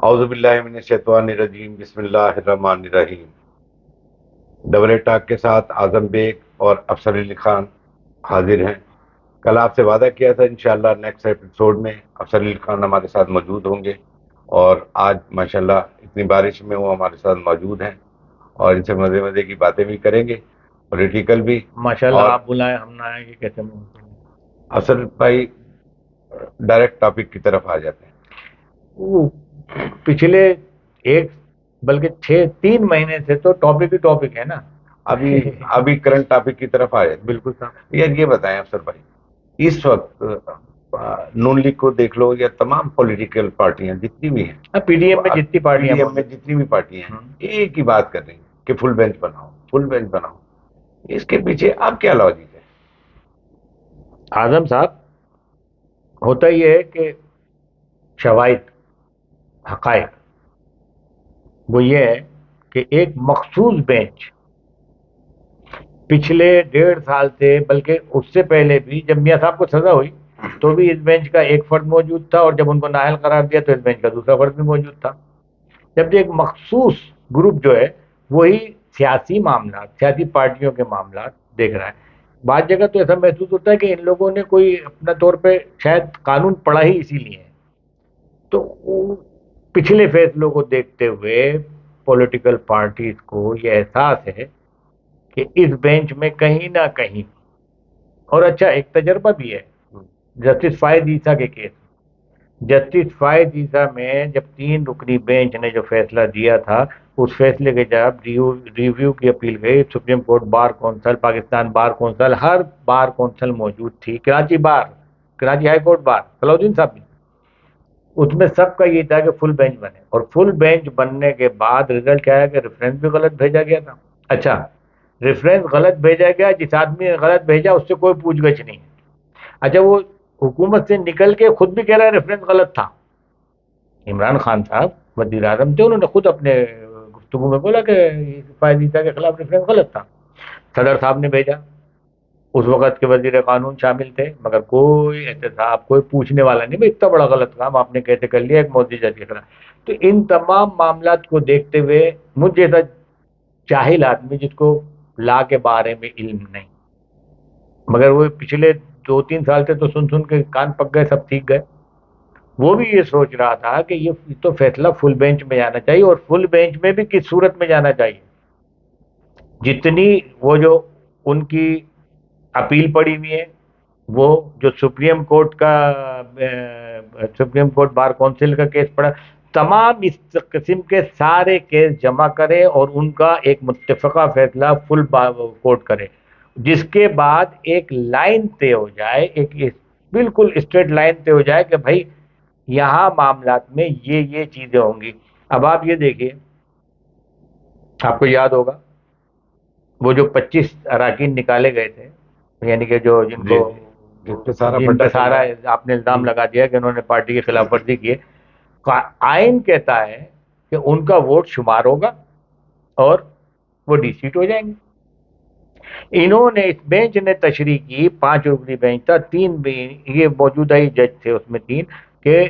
اعوذ باللہ من الشیطان الرجیم، بسم اللہ الرحمن الرحیم۔ ڈبل ٹاک کے ساتھ اعظم بیگ اور افسر علی خان حاضر ہیں۔ کل آپ سے وعدہ کیا تھا انشاءاللہ نیکسٹ ایپیسوڈ میں افسر علی خان ہمارے ساتھ موجود ہوں گے، اور آج ماشاءاللہ اتنی بارش میں وہ ہمارے ساتھ موجود ہیں اور ان سے مزے مزے کی باتیں بھی کریں گے، پولیٹیکل بھی۔ ماشاءاللہ اور آپ بلائیں ہم نہ آئیں گے کیسے ممکن ہے؟ افسر بھائی ڈائریکٹ ٹاپک کی طرف آ جاتے ہیں۔ وہ پچھلے ایک بلکہ 3 مہینے سے تو ٹاپک ہی ٹاپک ہے نا۔ ابھی کرنٹ ٹاپک کی طرف آ جاتے بالکل صاحب۔ ہیں۔ یار یہ بتائیں افسر بھائی، اس وقت نون لیگ کو دیکھ لو یا تمام پولیٹیکل پارٹیاں جتنی بھی ہیں، پی ڈی ایم میں جتنی پی پارٹیاں ڈی ایم میں جتنی بھی پارٹیاں ہیں، ایک ہی بات کر رہی ہیں کہ فل بینچ بناؤ، فل بینچ بناؤ۔ اس کے پیچھے اب کیا لاجک ہے؟ اعظم صاحب، ہوتا یہ ہے کہ شواہد حقائق وہ یہ ہے کہ ایک مخصوص بینچ پچھلے 1.5 سال سے، بلکہ اس سے پہلے بھی جب میاں صاحب کو سزا ہوئی تو بھی اس بینچ کا ایک فرد موجود تھا، اور جب ان کو نااہل قرار دیا تو اس بینچ کا دوسرا فرد بھی موجود تھا۔ جب ایک مخصوص گروپ جو ہے وہی سیاسی معاملات، سیاسی پارٹیوں کے معاملات دیکھ رہا ہے، بعض جگہ تو ایسا محسوس ہوتا ہے کہ ان لوگوں نے کوئی اپنا طور پہ شاید قانون پڑھا ہی اسی لیے ہے۔ تو پچھلے فیصلوں کو دیکھتے ہوئے پولیٹیکل پارٹیز کو یہ احساس ہے کہ اس بینچ میں کہیں نہ کہیں، اور اچھا ایک تجربہ بھی ہے جسٹس فائز عیسیٰ کے کیس، جسٹس فائز عیسیٰ میں جب 3 رکنی بینچ نے جو فیصلہ دیا تھا، اس فیصلے کے جب ریویو کی اپیل گئی، supreme court bar council, Pakistan bar council, ہر بار کونسل موجود تھی، کراچی ہائی کورٹ بار، صلاح الدین صاحب بھی، اس میں سب کا یہ تھا کہ فل بینچ بنے، اور فل بینچ بننے کے بعد رزلٹ کیا ہے کہ ریفرنس بھی غلط بھیجا گیا تھا۔ اچھا، ریفرنس غلط بھیجا گیا، جس آدمی نے غلط بھیجا اس سے کوئی پوچھ گچھ نہیں۔ اچھا، وہ حکومت سے نکل کے خود بھی کہہ رہا ہے ریفرنس غلط تھا۔ عمران خان صاحب وزیر اعظم تھے، انہوں نے خود اپنے گفتگو میں بولا کہ فائز عیسیٰ کے خلاف ریفرنس غلط تھا۔ صدر صاحب نے بھیجا، اس وقت کے وزیر قانون شامل تھے، مگر کوئی احتساب، کوئی پوچھنے والا نہیں، بھائی اتنا بڑا غلط کام آپ نے کیسے کر لیا ایک مودی جج کے خلاف۔ تو ان تمام معاملات کو دیکھتے ہوئے مجھ جیسا جاہل آدمی جس کو لا کے بارے میں علم نہیں، مگر وہ پچھلے 2-3 سال سے تو سن سن کے کان پک گئے، سب سیکھ گئے، وہ بھی یہ سوچ رہا تھا کہ یہ تو فیصلہ فل بینچ میں جانا چاہیے، اور فل بینچ میں بھی کس صورت میں جانا چاہیے، جتنی وہ جو ان کی اپیل پڑی ہوئی ہے، وہ جو سپریم کورٹ کا سپریم کورٹ بار کونسل کا کیس پڑا، تمام اس قسم کے سارے کیس جمع کرے اور ان کا ایک متفقہ فیصلہ فل کورٹ کرے، جس کے بعد ایک لائن طے ہو جائے، ایک بالکل اسٹریٹ لائن طے ہو جائے کہ بھائی یہاں معاملات میں یہ چیزیں ہوں گی۔ اب آپ یہ دیکھیے، آپ کو یاد ہوگا وہ جو 25 اراکین نکالے گئے تھے، یعنی کہ جو جن کو جن پہ سارا آپ نے الزام لگا دیا کہ انہوں نے پارٹی کی خلاف ورزی کی ہے، آئین کہتا ہے کہ ان کا ووٹ شمار ہوگا اور وہ ڈی سیٹ ہو جائیں گے۔ انہوں نے، اس بینچ نے تشریح کی، 5 رکنی بینچ تھا، 3 بھی یہ موجودہ ہی جج تھے اس میں 3، کہ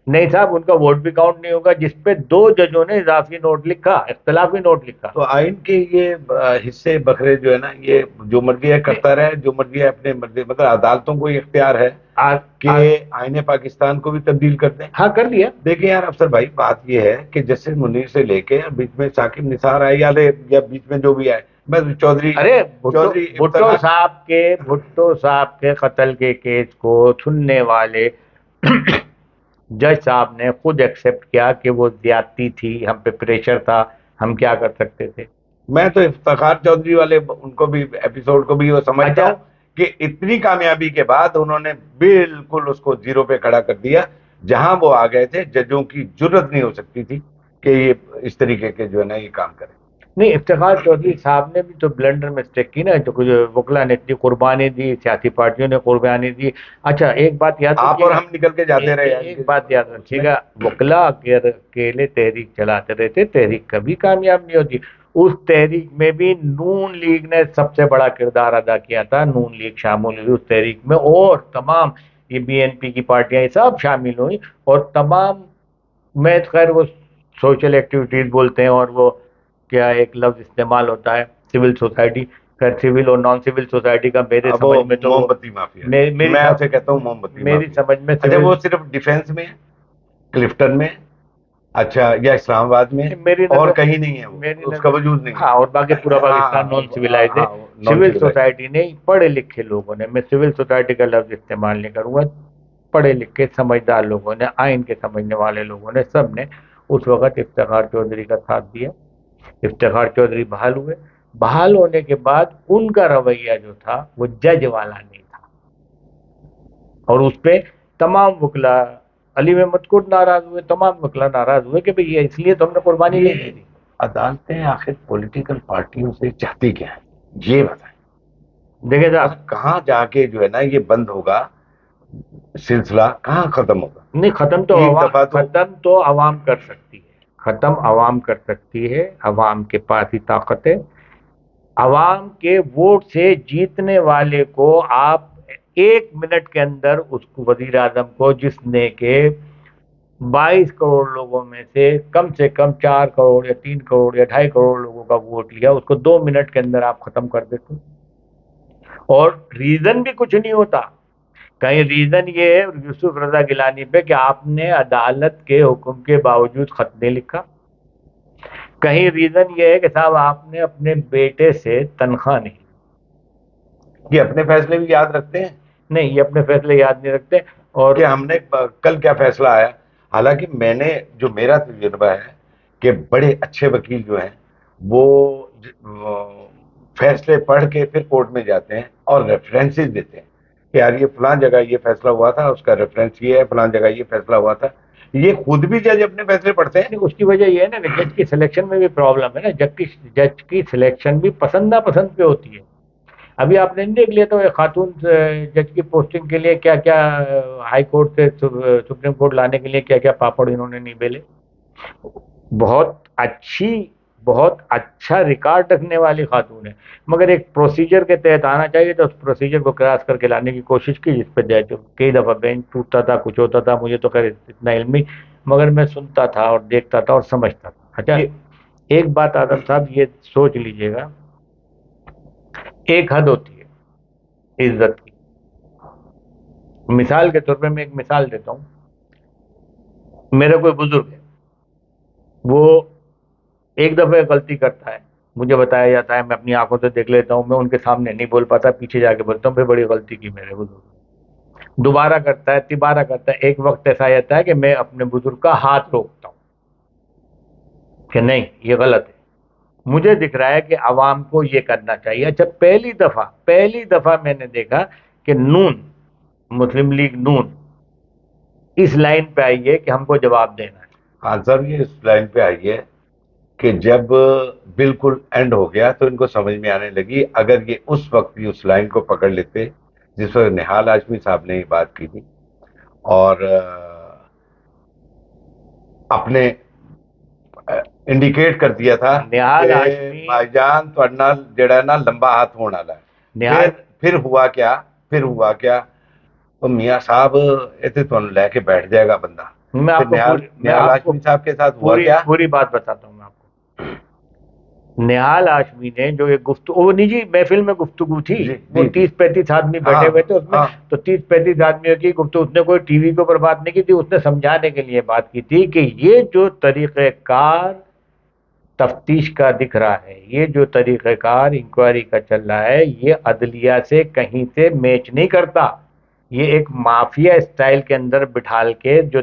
نہیں صاحب ان کا ووٹ بھی کاؤنٹ نہیں ہوگا، جس پہ 2 ججوں نے اضافی نوٹ لکھا، اختلافی نوٹ لکھا۔ تو آئین کے یہ حصے بکرے جو ہے نا، یہ جو مرضی ہے کرتا رہے، جو مرضی ہے اپنے مرضی، مطلب عدالتوں کو یہ اختیار ہے کہ آئین پاکستان کو بھی تبدیل کر دیں۔ ہاں کر دیا۔ دیکھیں یار افسر بھائی، بات یہ ہے کہ جسٹس منیر سے لے کے بیچ میں ثاقب نثار آئے یا بیچ میں جو بھی آئے، میں چودھری ارے بھٹو صاحب کے قتل کے کیس کو سننے والے جج صاحب نے خود ایکسپٹ کیا کہ وہ زیادتی تھی، ہم پہ پریشر تھا، ہم کیا کر سکتے تھے۔ میں تو افتخار چودھری والے ان کو بھی ایپیسوڈ کو بھی وہ سمجھتا ہوں کہ اتنی کامیابی کے بعد انہوں نے بالکل اس کو زیرو پہ کھڑا کر دیا، جہاں وہ آ گئے تھے ججوں کی جرت نہیں ہو سکتی تھی کہ یہ اس طریقے کے جو ہے نا یہ کام کریں۔ نہیں، افتخار چودھری صاحب نے بھی تو بلنڈر مسٹیک کی نا، جو کچھ وکلا نے اتنی قربانی دی، سیاسی پارٹیوں نے قربانی دی۔ اچھا ایک بات یاد آپ اور ہم نکل کے جاتے رہے، ایک بات یاد رکھیے گا، وکلا اکیلے تحریک چلاتے رہتے، تحریک کبھی کامیاب نہیں ہوتی۔ اس تحریک میں بھی نون لیگ نے سب سے بڑا کردار ادا کیا تھا، نون لیگ شامل ہوئی اس تحریک میں، اور تمام یہ بی این پی کی پارٹیاں یہ سب شامل ہوئی، اور تمام میں خیر وہ سوشل ایکٹیویٹیز بولتے ہیں، اور وہ کیا ایک لفظ استعمال ہوتا ہے سول سوسائٹی، خیر سول اور نان سول سوسائٹی کا میرے اب وہ سمجھ میں تو موم بتی مافیا، میری میں اسے کہتا ہوں موم بتی میری مافیا. سمجھ میں اچھا وہ سول، صرف ڈیفینس میں ہے، کلفٹن میں، اچھا یا اسلام آباد میں، میری اور نظر کہیں نہیں ہے، میری وہ اس کا نظر وجود نہیں ہاں، ہے. اور باقی پورا پاکستان نان ہاں سویلائز ہے. ہاں نان سول سویلائز. سوسائٹی نہیں، پڑھے لکھے لوگوں نے، میں سول سوسائٹی کا لفظ استعمال نہیں کروں گا، پڑھے لکھے سمجھدار لوگوں نے، آئین کے سمجھنے والے لوگوں نے، سب نے اس وقت افتخار چودھری کا ساتھ دیا. افتخار چودھری بحال ہوئے، بحال ہونے کے بعد ان کا رویہ جو تھا وہ جج والا نہیں تھا، اور اس پہ تمام وکلا، علی محمد خود ناراض ہوئے، تمام وکلا ناراض ہوئے کہ بھئی یہ اس لیے تو ہم نے قربانی نہیں دی تھی. عدالتیں آخر پولیٹیکل پارٹیوں سے چاہتی کیا ہے یہ بتائیں. دیکھیں صاحب، کہاں جا کے جو ہے نا یہ بند ہوگا سلسلہ، کہاں ختم ہوگا؟ نہیں ختم تو ایک عوام، دفعہ تو ختم تو عوام کر سکتی ہے، ختم عوام کر سکتی ہے، عوام کے پاس ہی طاقت ہے. عوام کے ووٹ سے جیتنے والے کو آپ ایک منٹ کے اندر اس کو، وزیر اعظم کو، جس نے کہ 22 کروڑ لوگوں میں سے کم 4 کروڑ یا 3 کروڑ یا 2.5 کروڑ لوگوں کا ووٹ لیا، اس کو 2 منٹ کے اندر آپ ختم کر دیتے. اور ریزن بھی کچھ نہیں ہوتا. کہیں ریزن یہ ہے یوسف رضا گیلانی پہ کہ آپ نے عدالت کے حکم کے باوجود خط نہیں لکھا. کہیں ریزن یہ ہے کہ صاحب آپ نے اپنے بیٹے سے تنخواہ نہیں، یہ اپنے فیصلے بھی یاد رکھتے ہیں نہیں یہ اپنے فیصلے یاد نہیں رکھتے. اور کہ ہم نے کل کیا فیصلہ آیا. حالانکہ میں نے جو میرا تجربہ ہے کہ بڑے اچھے وکیل جو ہیں وہ فیصلے پڑھ کے پھر کورٹ میں جاتے ہیں اور ریفرنسز دیتے ہیں کہ یار یہ فلاں جگہ یہ فیصلہ ہوا تھا، اس کا ریفرنس یہ ہے، فلاں جگہ یہ فیصلہ ہوا تھا. یہ خود بھی جج اپنے فیصلے پڑھتے ہیں. اس کی وجہ یہ ہے نا کہ جج کی سلیکشن میں بھی پرابلم ہے نا. جج کی سلیکشن بھی پسند ناپسند پہ ہوتی ہے. ابھی آپ نے دیکھ لیا تو خاتون جج کی پوسٹنگ کے لیے کیا کیا ہائی کورٹ سے سپریم کورٹ لانے کے لیے کیا کیا پاپڑ انہوں نے نہیں بیلے. بہت اچھا ریکارڈ رکھنے والی خاتون ہے، مگر ایک پروسیجر کے تحت آنا چاہیے تو اس پروسیجر کو کراس کر کے لانے کی کوشش کی، جس پہ جج کئی دفعہ بینچ ٹوٹتا تھا، کچھ ہوتا تھا. مجھے تو خیر اتنا علم نہیں، مگر میں سنتا تھا اور دیکھتا تھا اور سمجھتا تھا. اچھا ایک بات اعظم صاحب یہ سوچ لیجئے گا، ایک حد ہوتی ہے عزت کی. مثال کے طور پہ میں ایک مثال دیتا ہوں. میرا کوئی بزرگ ہے، وہ ایک دفعہ غلطی کرتا ہے، مجھے بتایا جاتا ہے، میں اپنی آنکھوں سے دیکھ لیتا ہوں، میں ان کے سامنے نہیں بول پاتا، پیچھے جا کے بولتا ہوں پھر بڑی غلطی کی میرے بزرگ نے. دوبارہ کرتا ہے، تیبارہ کرتا ہے، ایک وقت ایسا آتا ہے کہ میں اپنے بزرگ کا ہاتھ روکتا ہوں کہ نہیں یہ غلط ہے. مجھے دکھ رہا ہے کہ عوام کو یہ کرنا چاہیے. اچھا پہلی دفعہ میں نے دیکھا کہ نون، مسلم لیگ نون اس لائن پہ آئی ہے کہ ہم کو جواب دینا ہے. ہاں سر، یہ اس لائن پہ آئی ہے کہ جب بالکل اینڈ ہو گیا تو ان کو سمجھ میں آنے لگی اگر یہ اس وقت بھی اس لائن کو پکڑ لیتے جس وقت نہال ہاشمی صاحب نے یہ بات کی تھی اور اپنے انڈیکیٹ کر دیا تھا نہال کہ ہاشمی، بھائی جان تھوڑا جڑا نا لمبا ہاتھ ہونے والا ہے. نہال پھر ہوا کیا تو میاں صاحب یہ تو تمہیں لے کے بیٹھ جائے گا بندہ. میں آپ کو نہال ہاشمی صاحب کے ساتھ ہوا کیا؟ پوری بات بتاتا ہوں میں آپ کو. نہال ہاشمی نے جو ایک گفتگو، وہ نجی محفل میں گفتگو تھی، وہ 30-35 آدمی بیٹھے ہوئے تھے اس میں، تو 30-35 آدمیوں کی گفتگو، اس نے کوئی ٹی وی کے اوپر بات نہیں کی تھی، اس نے سمجھانے کے لیے بات کی تھی کہ یہ جو طریقہ کار تفتیش کا دکھ رہا ہے، یہ جو طریقہ کار انکوائری کا چل رہا ہے، یہ عدلیہ سے کہیں سے میچ نہیں کرتا. یہ ایک مافیا اسٹائل کے اندر بٹھال کے جو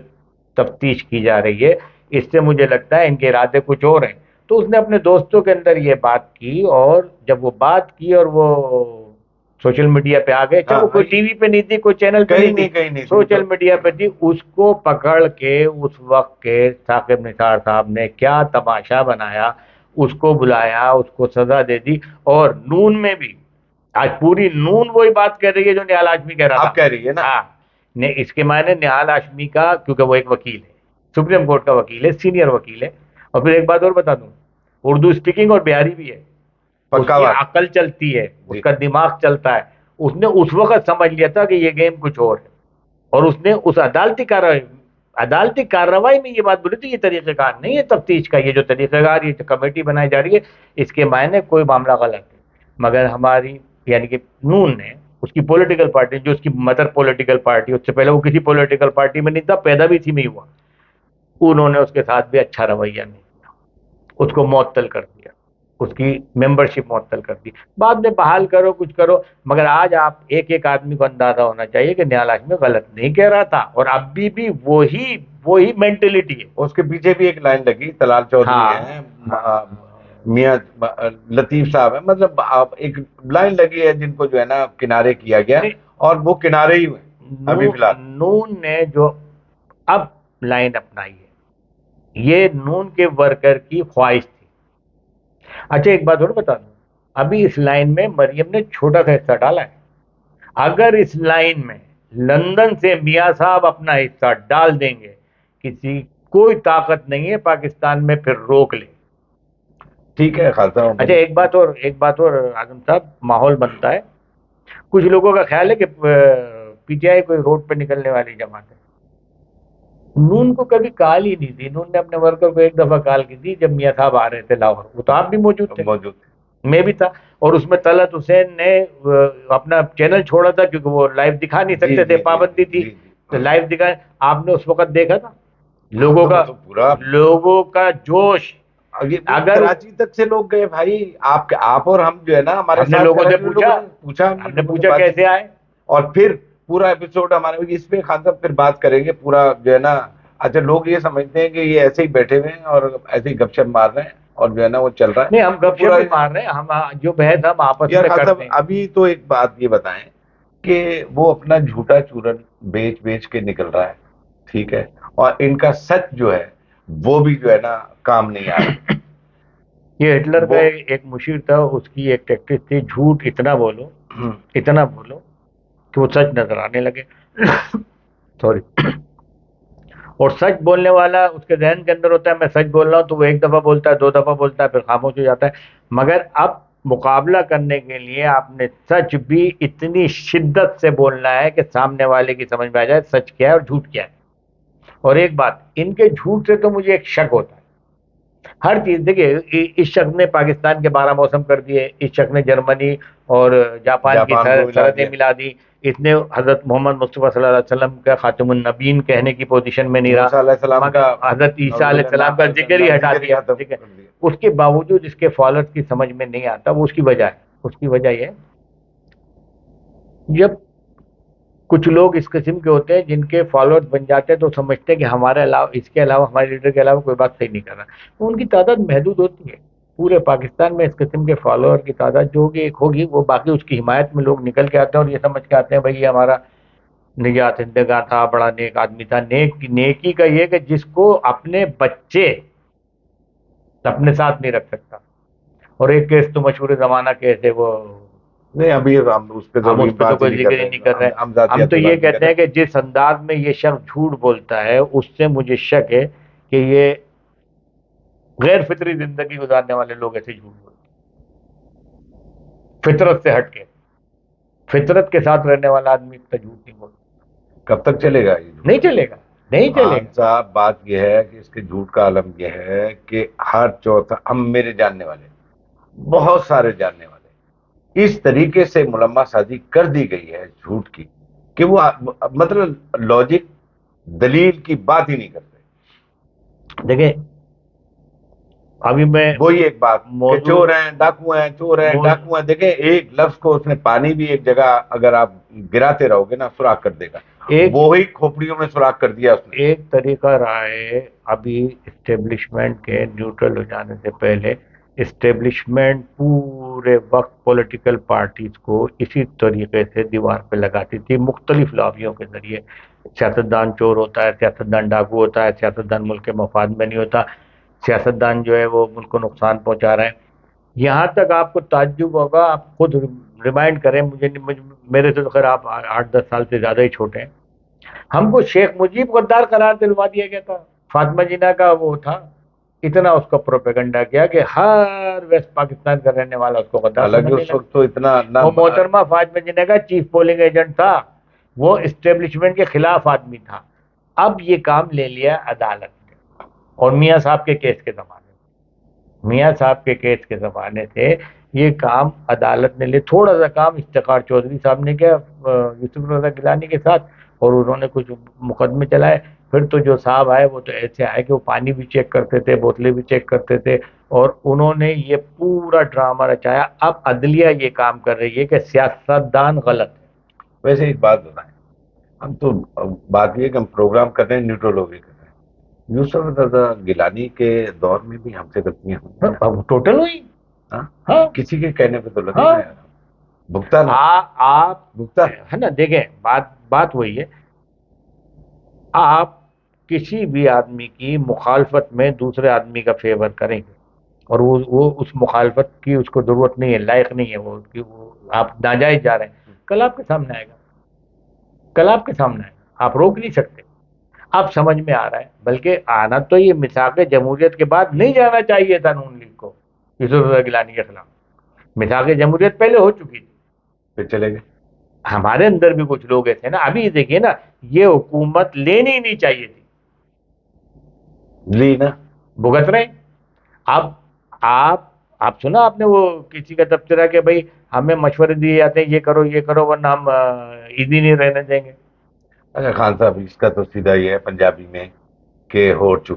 تفتیش کی جا رہی ہے، اس سے مجھے لگتا ہے ان کے ارادے کچھ اور ہیں. تو اس نے اپنے دوستوں کے اندر یہ بات کی، اور جب وہ بات کی اور وہ سوشل میڈیا پہ آ گئے، چاہے وہ کوئی ٹی وی پہ نہیں تھی، کوئی چینل پہ نہیں تھی، سوشل میڈیا پہ تھی، اس کو پکڑ کے اس وقت کے ثاقب نثار صاحب نے کیا تماشا بنایا، اس کو بلایا، اس کو سزا دے دی. اور نون میں بھی آج پوری نون وہی بات کہہ رہی ہے جو نہال ہاشمی کہہ رہا تھا. آپ کہہ رہی ہے نا. ہاں، اس کے معنی نہال ہاشمی کا، کیونکہ وہ ایک وکیل ہے، سپریم کورٹ کا وکیل ہے، سینئر وکیل ہے. اور پھر ایک بات اور بتا دوں، اردو اسپیکنگ اور بہاری بھی ہے. اس کی عقل چلتی ہے، اس کا دماغ چلتا ہے. اس نے اس وقت سمجھ لیا تھا کہ یہ گیم کچھ اور ہے، اور اس نے اس عدالتی کارروائی عدالتی کارروائی میں یہ بات بولی تھی یہ طریقہ کار نہیں ہے تفتیش کا، یہ جو طریقہ کار یہ جو کمیٹی بنائی جا رہی ہے اس کے معنی کوئی معاملہ غلط ہے. مگر ہماری یعنی کہ نون نے اس کی پولیٹیکل پارٹی جو اس کی مدر پولیٹیکل پارٹی، اس سے پہلے وہ کسی پولیٹیکل پارٹی میں نہیں تھا، پیدا بھی اسی میں ہی ہوا، انہوں نے اس کے ساتھ بھی اچھا رویہ نہیں کیا، اس کو معطل کر دیا، اس کی ممبرشپ معطل کر دی. بعد میں بحال کرو کچھ کرو، مگر آج آپ ایک ایک آدمی کو اندازہ ہونا چاہیے کہ نہال ہاشمی غلط نہیں کہہ رہا تھا، اور ابھی بھی وہی مینٹلٹی ہے. اس کے پیچھے بھی ایک لائن لگی، طلال چودھری ہیں، میاں لطیف صاحب ہیں، مطلب ایک لائن لگی ہے جن کو جو ہے نا کنارے کیا گیا، اور وہ کنارے ہی ہوئے ابھی فی الحال. نون نے جو اب لائن اپنائی ہے یہ نون کے ورکر کی خواہش تھی. اچھا ایک بات اور بتا دوں، ابھی اس لائن میں مریم نے چھوٹا سا حصہ ڈالا ہے. اگر اس لائن میں لندن سے میاں صاحب اپنا حصہ ڈال دیں گے، کوئی طاقت نہیں ہے پاکستان میں پھر روک لے. ٹھیک ہے خالصہ. اچھا ایک بات اور اعظم صاحب، ماحول بنتا ہے، کچھ لوگوں کا خیال ہے کہ پی ٹی آئی کوئی روڈ پہ نکلنے والی جماعت ہے. نون کو کبھی کال ہی نہیں تھی. نون نے اپنے ورکر کو ایک دفعہ کال کی تھی جب میاں صاحب آ رہے تھے لاہور، وہ تو آپ بھی موجود تھے، میں بھی تھا، اور اس میں طلعت حسین نے اپنا چینل چھوڑا تھا کیونکہ وہ لائیو دکھا نہیں سکتے تھے، پابندی تھی، تو لائیو دکھائے. آپ نے اس وقت دیکھا تھا لوگوں کا جوش. اگر کراچی تک سے لوگ گئے بھائی، آپ اور ہم جو ہے نا ہمارے ساتھ لوگوں سے پوچھا کیسے آئے، اور پھر پورا ایپیسوڈ ہمارے اس پہ خان صاحب پھر بات کریں گے پورا جو ہے نا. اچھا لوگ یہ سمجھتے ہیں کہ یہ ایسے ہی بیٹھے ہوئے ہیں اور ایسے ہی گپ شپ مار رہے ہیں اور جو ہے نا وہ چل رہا ہے. نہیں ہم گپ شپ مار رہے ہیں، ہم جو بحث ہم آپس میں کرتے ہیں. ابھی تو ایک بات یہ بتائیں کہ وہ اپنا جھوٹا چورن بیچ کے نکل رہا ہے، ٹھیک ہے، اور ان کا سچ جو ہے وہ بھی جو ہے نا کام نہیں آ رہا. یہ ہٹلر کا ایک مشیر تھا، اس کی ایک ٹیکٹک تھی، جھوٹ اتنا بولو کہ وہ سچ نظر آنے لگے. سوری. اور سچ بولنے والا اس کے ذہن کے اندر ہوتا ہے میں سچ بول رہا ہوں، تو وہ ایک دفعہ بولتا ہے، 2 دفعہ بولتا ہے، پھر خاموش ہو جاتا ہے. مگر اب مقابلہ کرنے کے لیے آپ نے سچ بھی اتنی شدت سے بولنا ہے کہ سامنے والے کی سمجھ میں آ جائے سچ کیا ہے اور جھوٹ کیا ہے. اور ایک بات، ان کے جھوٹ سے تو مجھے ایک شک ہوتا ہے. ہر چیز دیکھیے، اس شخص نے پاکستان کے 12 موسم کر دیے، اس شخص نے جرمنی اور جاپان کی سرحدیں ملا دی، اس نے حضرت محمد مصطفیٰ صلی اللہ علیہ وسلم کا خاتم النبیین کہنے کی پوزیشن میں نہیں رہا، مگر حضرت عیسیٰ علیہ السلام کا ذکر ہی ہٹا دیا. اس کے باوجود اس کے فالوورز کی سمجھ میں نہیں آتا. وہ اس کی وجہ ہے، اس کی وجہ یہ ہے جب کچھ لوگ اس قسم کے ہوتے ہیں جن کے فالوورز بن جاتے ہیں تو سمجھتے ہیں کہ ہمارے علاوہ، اس کے علاوہ، ہمارے لیڈر کے علاوہ کوئی بات صحیح نہیں کر رہا. ان کی تعداد محدود ہوتی ہے. پورے پاکستان میں اس قسم کے فالوور کی تعداد جو ہوگی ایک ہوگی، وہ باقی اس کی حمایت میں لوگ نکل کے آتے ہیں اور یہ سمجھ کے آتے ہیں بھائی یہ ہمارا نجات دہندگاں تھا، بڑا نیک آدمی تھا. نیکی کا یہ کہ جس کو اپنے بچے اپنے ساتھ نہیں رکھ سکتا. اور ایک کیس تو مشہور زمانہ کیس ہے، وہ نہیں ابھی ہم اس پہ تو کوئی ذکر ہی نہیں کر رہے. ہم تو یہ کہتے ہیں کہ جس انداز میں یہ شخص جھوٹ بولتا ہے اس سے مجھے شک ہے کہ یہ غیر فطری زندگی گزارنے والے لوگ ایسے جھوٹ بولتے ہیں. فطرت سے ہٹ کے، فطرت کے ساتھ رہنے والا آدمی اتنا جھوٹ نہیں بولتا. کب تک چلے گا؟ نہیں چلے گا. صاحب بات یہ ہے کہ اس کے جھوٹ کا عالم یہ ہے کہ ہر چوتھا، ہم میرے جاننے والے بہت سارے جاننے والے اس طریقے سے ملما سازی کر دی گئی ہے جھوٹ کی کہ وہ مطلب لاجک دلیل کی بات ہی نہیں کرتے. دیکھیں ابھی میں وہی ایک بات، چور ہیں، ڈاکو ہیں، چور ہیں، ڈاکو ہیں. دیکھیں ایک لفظ کو اس نے پانی بھی ایک جگہ اگر آپ گراتے رہو گے نا سوراخ کر دے گا. وہی کھوپڑیوں میں سوراخ کر دیا اس نے. ایک طریقہ رہا ہے ابھی اسٹیبلشمنٹ کے نیوٹرل ہو جانے سے پہلے، اسٹیبلشمنٹ پورے وقت پولیٹیکل پارٹیز کو اسی طریقے سے دیوار پہ لگاتی تھی مختلف لابیوں کے ذریعے. سیاستدان چور ہوتا ہے، سیاستدان ڈاکو ہوتا ہے، سیاستدان ملک کے مفاد میں نہیں ہوتا، سیاستدان جو ہے وہ ملک کو نقصان پہنچا رہے ہیں. یہاں تک آپ کو تعجب ہوگا، آپ خود ریمائنڈ کریں، میرے سے تو خیر آپ 8-10 سال سے زیادہ ہی چھوٹے ہیں. ہم کو شیخ مجیب غدار قرار دلوا دیا گیا تھا. فاطمہ جناح کا وہ تھا، اتنا اس کا پروپیگنڈا کیا کہ ہر ویسٹ پاکستان کا رہنے والا اس کو غدار سمجھنے لگا. اس وقت تو اتنا وہ محترمہ فاطمہ جناح کا چیف پولنگ ایجنٹ تھا، وہ اسٹیبلشمنٹ کے خلاف آدمی تھا. اب یہ کام لے لیا عدالت نے، اور میاں صاحب کے کیس کے زمانے سے، میاں صاحب کے کیس کے زمانے سے یہ کام عدالت نے لے، تھوڑا سا کام افتخار چودھری صاحب نے کیا یوسف رضا گیلانی کے ساتھ، اور انہوں نے کچھ مقدمے چلائے. پھر تو جو صاحب آئے وہ تو ایسے آئے کہ وہ پانی بھی چیک کرتے تھے، بوتلیں بھی چیک کرتے تھے، اور انہوں نے یہ پورا ڈرامہ رچایا. اب عدلیہ یہ کام کر رہی ہے کہ سیاستدان غلط ہے. ویسے ایک بات بتائیں، ہم تو بات یہ ہے کہ ہم پروگرام کر رہے ہیں نیوٹرولوجی کر رہے ہیں، یوسف رضا گیلانی کے دور میں بھی ہم سے غلطیاں ہوئی ہیں. اب ٹوٹل ہوئی. ہاں؟ ہاں کسی کے کہنے پہ تو لگے ہاں. نا یار، بھگتا نا آپ بھگتا. ہے نا، دیکھیں بات وہی ہے. آپ کسی بھی آدمی کی مخالفت میں دوسرے آدمی کا فیور کریں گے، اور وہ اس مخالفت کی اس کو ضرورت نہیں ہے، لائق نہیں ہے وہ آپ ناجائز جا رہے ہیں، کل آپ کے سامنے آئے گا، کل آپ کے سامنے آئے گا، آپ روک نہیں سکتے. اب سمجھ میں آ رہا ہے، بلکہ آنا تو یہ میثاق جمہوریت کے بعد نہیں جانا چاہیے تھا نون لیگ کو یوسف رضا گیلانی کے خلاف. میثاق جمہوریت پہلے ہو چکی تھی. پھر چلے گئے. ہمارے اندر بھی کچھ لوگ ایسے نا، ابھی دیکھیے نا، یہ حکومت لینی ہی نہیں چاہیے تھی، لی نا. بھگت رہے. اب آپ سنا آپ نے وہ کسی کا تبصرہ کہ بھائی ہمیں مشورے دیے جاتے ہیں یہ کرو ورنہ ہم عیدی نہیں رہنے دیں گے. اچھا خان صاحب، اس کا تو سیدھا یہ ہے پنجابی میں کہ ہو چکا